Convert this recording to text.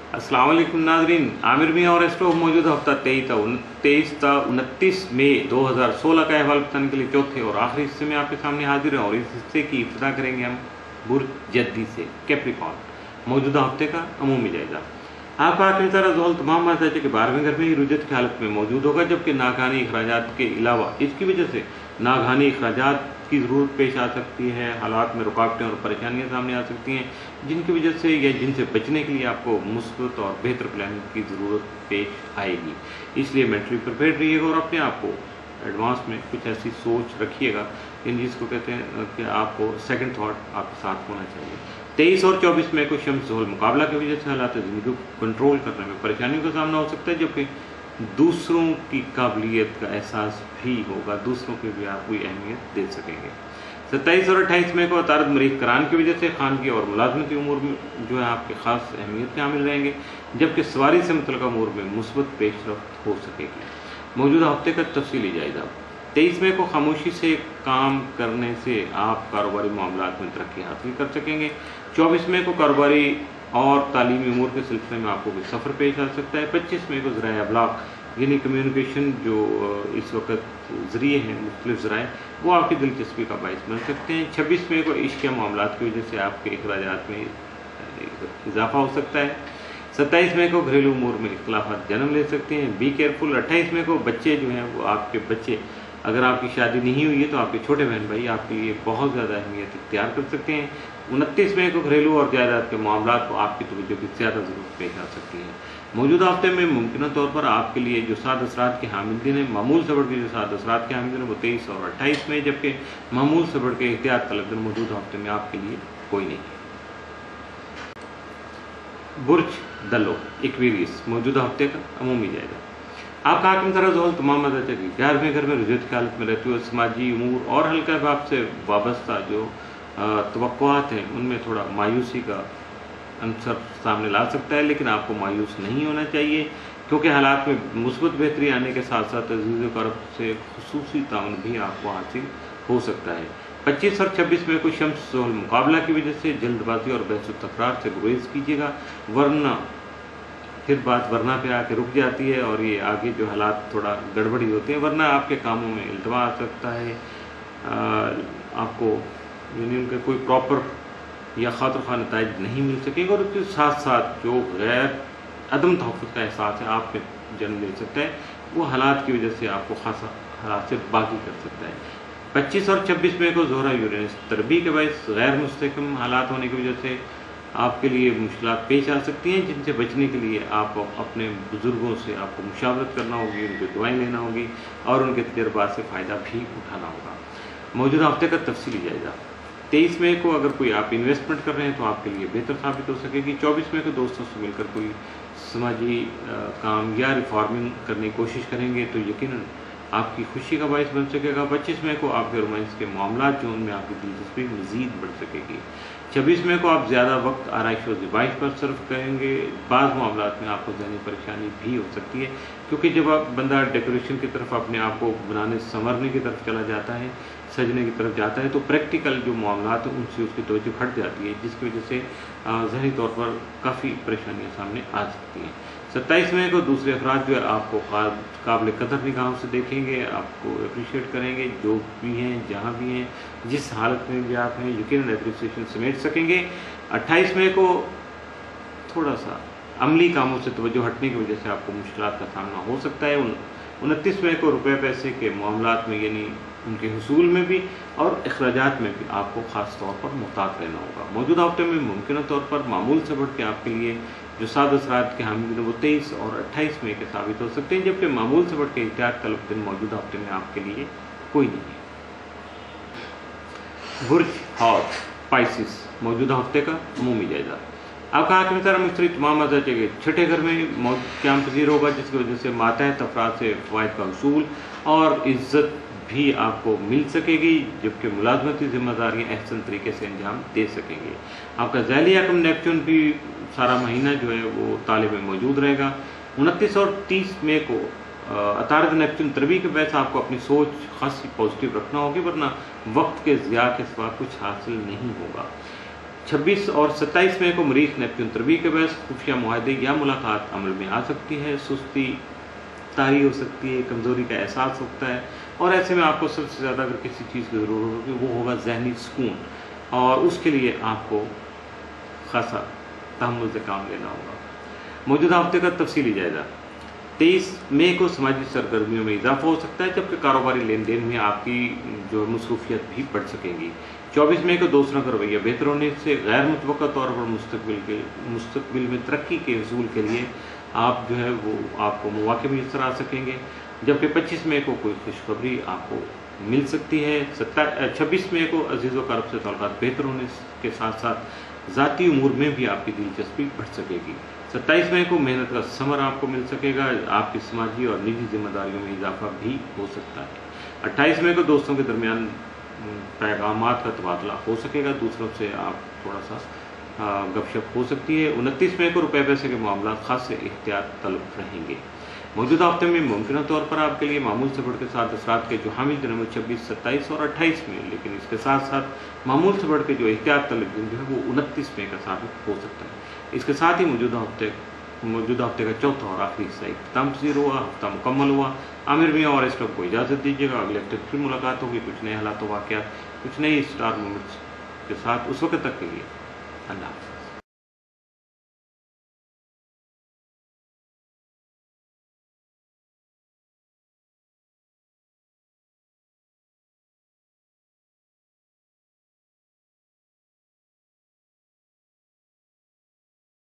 अस्सलाम वालेकुम नाजरीन, आमिर मियां और एस्ट्रो मौजूदा हफ्ता 23 था 29 मई 2016 का अहवाल बताने के लिए चौथे और आखिरी हिस्से में आपके सामने हाजिर है। और इस हिस्से की इब्तिदा करेंगे हम बुर्ज जद्दी से, कैप्रिकॉर्न। मौजूदा हफ्ते का अमूमी जायजा। आपका आखिरी तरह जोहल तमाम मासाचे के 12वें घर में ही रुजत की हालत में मौजूद होगा, जबकि नागहानी अखराजात के अलावा इसकी वजह से नागहानी अखराजात की ज़रूरत पेश आ सकती है। हालात में रुकावटें और परेशानियां सामने आ सकती हैं, जिनकी वजह से या जिनसे बचने के लिए आपको मुस्बत और बेहतर प्लानिंग की ज़रूरत पेश आएगी। इसलिए मेंटली प्रिपेयर रहिएगा और अपने आप को एडवांस में कुछ ऐसी सोच रखिएगा जिसको कहते हैं कि आपको सेकंड थॉट आपके साथ होना चाहिए। 23 और 24 मई को शम्स ज़ोहल मुकाबला की वजह से हालात ज़िंदगी को कंट्रोल करने में परेशानियों का सामना हो सकता है, जबकि दूसरों की काबिलियत का एहसास भी होगा, दूसरों की भी आप कोई अहमियत दे सकेंगे। 27 और 28 मई को अतारद मरीज करान की वजह से खानगी और मुलाजमती उमूर में जो है आपके खास अहमियत के हामिल रहेंगे, जबकि सवारी से मुतल्लिक़ा उमूर में मुस्बत पेशरफ्त हो सकेगी। मौजूदा हफ्ते का तफसीली जायजा। 23 मई को खामोशी से काम करने से आप कारोबारी मामलात में तरक्की हासिल कर सकेंगे। 24 मई को कारोबारी और तालीमी उमूर के सिलसिले में आपको कोई सफ़र पेश आ सकता है। 25 मई को ज़राए अबलाग यानी कम्युनिकेशन जो इस वक्त ज़रिए हैं, मुख्तलिफ ज़राए, वो आपकी दिलचस्पी का बायस बन सकते हैं। 26 मई को इश्क के मामलात की वजह से आपके अखराजात में इजाफा हो सकता है। 27 मई को घरेलू उमूर में इख्तिलाफात जन्म ले सकते हैं, बी केयरफुल। 28 मई को बच्चे जो हैं वो आपके बच्चे, अगर आपकी शादी नहीं हुई है तो आपके छोटे बहन भाई आपके लिए बहुत ज़्यादा अहमियत इख्तियार कर सकते हैं। 29 मई को घरेलू और जायदाद के मामलात को आपकी तवज्जो की ज़्यादा ज़रूरत पेश आ सकती है। मौजूदा हफ्ते में मुमकिन तौर पर आपके लिए जो साद असरात के हामिल दिन है, मामूल से बढ़ के जो साद असरात के हामिल दिन है वो 23 और 28 मई, जबकि मामूल से बढ़ के एहतियात तलब दिन मौजूदा हफ्ते में आपके लिए कोई नहीं है। बुर्ज दलो एक्वेरियस, मौजूदा हफ्ते का अमूमी जायजा। आपका हाकिम तरह जोहल तमाम मदद 11वें घर में रुजत की हालत में रहती हुए समाजी उमूर और हल्का बाब से वाबस्ता जो तवक्कुआत हैं उनमें थोड़ा मायूसी का अंसर सामने ला सकता है, लेकिन आपको मायूस नहीं होना चाहिए, क्योंकि हालात में मुस्बत बेहतरी आने के साथ साथ अज़ीज़ करब से खुसूसी ताउन भी आपको हासिल हो सकता है। 25 और 26 मई को शम्स ज़ोहल मुकाबला की वजह से जल्दबाजी और बहस तकरार से गुरेज कीजिएगा, वरना फिर बात वरना पे आके रुक जाती है और ये आगे जो हालात थोड़ा गड़बड़ी होते हैं, वरना आपके कामों में इल्तवा आ सकता है। आपको यानी उनके कोई प्रॉपर या खातिर खा नताइज नहीं मिल सकेगा, और उसके साथ साथ जो गैर अदम तहफ़्फ़ुज़ का एहसास है आप पे जन्म ले सकता है, वो हालात की वजह से आपको खासा हालात से बाकी कर सकता है। 25 और 26 मई को ज़ोहरा यूरेनस तरबी के बायस गैर मुस्तहकम हालात होने की वजह से आपके लिए मुश्किलात पेश आ सकती हैं, जिनसे बचने के लिए आप अपने बुज़ुर्गों से आपको मुशावरत करना होगी, उनकी दुआएं लेना होगी और उनके तजर्बात से फ़ायदा भी उठाना होगा। मौजूदा हफ्ते का तफसीली जायजा। 23 मई को अगर कोई आप इन्वेस्टमेंट कर रहे हैं तो आपके लिए बेहतर साबित हो सकेगी। 24 मई को दोस्तों से मिलकर कोई समाजी काम या रिफॉर्मिंग करने की कोशिश करेंगे तो यकीनन आपकी खुशी का बायस बन सकेगा। 25 मई को आपके रोमांस के मामला जो उनमें आपकी दिलचस्पी मज़ीद बढ़ सकेगी। 26 मई को आप ज़्यादा वक्त आराइश और ज़िबाइश पर सर्व करेंगे। बाज़ मामलात में आपको ज़हनी परेशानी भी हो सकती है, क्योंकि जब आप बंदा डेकोरेशन की तरफ अपने आप को बनाने संवरने की तरफ चला जाता है, सजने की तरफ जाता है, तो प्रैक्टिकल जो मामलात हैं उनसे उसकी तवज्जो हट जाती है, जिसकी वजह से ज़हनी तौर पर काफ़ी परेशानियाँ सामने आ सकती हैं। 27 मई को दूसरे अफराद जो है आपको काबिल कदर निगाहों से देखेंगे, आपको अप्रिशिएट करेंगे, जो भी हैं, जहाँ भी हैं, जिस हालत में भी आप हैं, यकीनन एप्रिसिएशन समेट सकेंगे। 28 मई को थोड़ा सा अमली कामों से तवज्जो हटने की वजह से आपको मुश्किलात का सामना हो सकता है। 29 मई को रुपये पैसे के मामलात में यानी उनके हुसूल में भी और अखराजात में भी आपको ख़ास तौर पर मुहतात रहना होगा। मौजूदा हफ्ते में मुमकिन तौर पर मामूल से बढ़ के आपके लिए जो साद असरात के हामिल दिन वो 23 और 28 मई के साबित हो सकते हैं, जबकि मामूल से बढ़ के एहतियात तलब दिन मौजूदा हफ्ते में आपके लिए कोई नहीं है। बुर्ज हौज पाइसिस, मौजूदा हफ्ते का अमूमी जायजा। आपका हाकिम तरह मिस्त्री तमाम मजा चाहिए छठे घर में क्याम पजीर होगा, जिसकी वजह से मातहत अफराद से फ़वाइद का उसूल और इज़्ज़त भी आपको मिल सकेगी, जबकि मुलाजमती जिम्मेदारियाँ अहसन तरीके से अंजाम दे सकेंगे। आपका ज़ैली हकम नेपच्यून भी सारा महीना जो है वो ताले में मौजूद रहेगा। 29 और 30 मई को अतारद नेपच्यून तरबी के वैसे आपको अपनी सोच खासी पॉजिटिव रखना होगी, वरना वक्त के ज़िया के सिवा कुछ हासिल नहीं होगा। 26 और 27 मई को मरीख नेपच्यून तरबी के बहस खुफिया मुआहदे या मुलाकात अमल में आ सकती है। सुस्ती तारी हो सकती है, कमज़ोरी का एहसास होता है, और ऐसे में आपको सबसे ज़्यादा अगर किसी चीज़ की ज़रूरत होगी वो होगा जहनी सुकून, और उसके लिए आपको खासा तहम्मुल से काम लेना होगा। मौजूदा हफ्ते का तफसीली जायजा। 23 मई को समाजी सरगर्मियों में इजाफा हो सकता है, जबकि कारोबारी लेन देन में आपकी जो मसरूफियत भी बढ़ सकेंगी। 24 मई को दोस्तों का रवैया बेहतर होने से गैर मुतवक्का तौर पर मुस्तकबिल में तरक्की के हसूल के लिए आप जो है वो आपको मौके मैसर आ सकेंगे। जबकि 25 मई को कोई खुशखबरी आपको मिल सकती है। 26 मई को अजीज़ व क़रीब से ताल्लुकात बेहतर होने के साथ साथ ज़ाती उमूर में भी आपकी दिलचस्पी बढ़ सकेगी। 27 मई को मेहनत का समर आपको मिल सकेगा। आपकी समाजी और निजी जिम्मेदारियों में इजाफा भी हो सकता है। 28 मई को दोस्तों के दरमियान पैगामात का तबादला हो सकेगा, दूसरों से आप थोड़ा सा गपशप हो सकती है। 29 मई को रुपए पैसे के मामला खास एहतियात तलब रहेंगे। मौजूदा हफ्ते में मुमकिन तौर पर आपके लिए मामूल से बढ़कर 7 असरात के जो हामिल दिनों में 26, 27 और 28 में, लेकिन इसके साथ साथ मामूल से बढ़ के जो एहतियात तलब दिन जो है वो 29 मई का साबित हो सकता है। इसके साथ ही मौजूदा हफ्ते का चौथा और आखिरी हिस्सा इख्तिताम पसीर हुआ, हफ्ता मुकम्मल हुआ। आमिर मियां और इस को इजाज़त दीजिएगा। अगले हफ्ते फिर मुलाकात होगी कुछ नए हालात वाक़यात, कुछ नई स्टार मोमेंट्स के साथ। उस वक्त तक के लिए अल्लाह।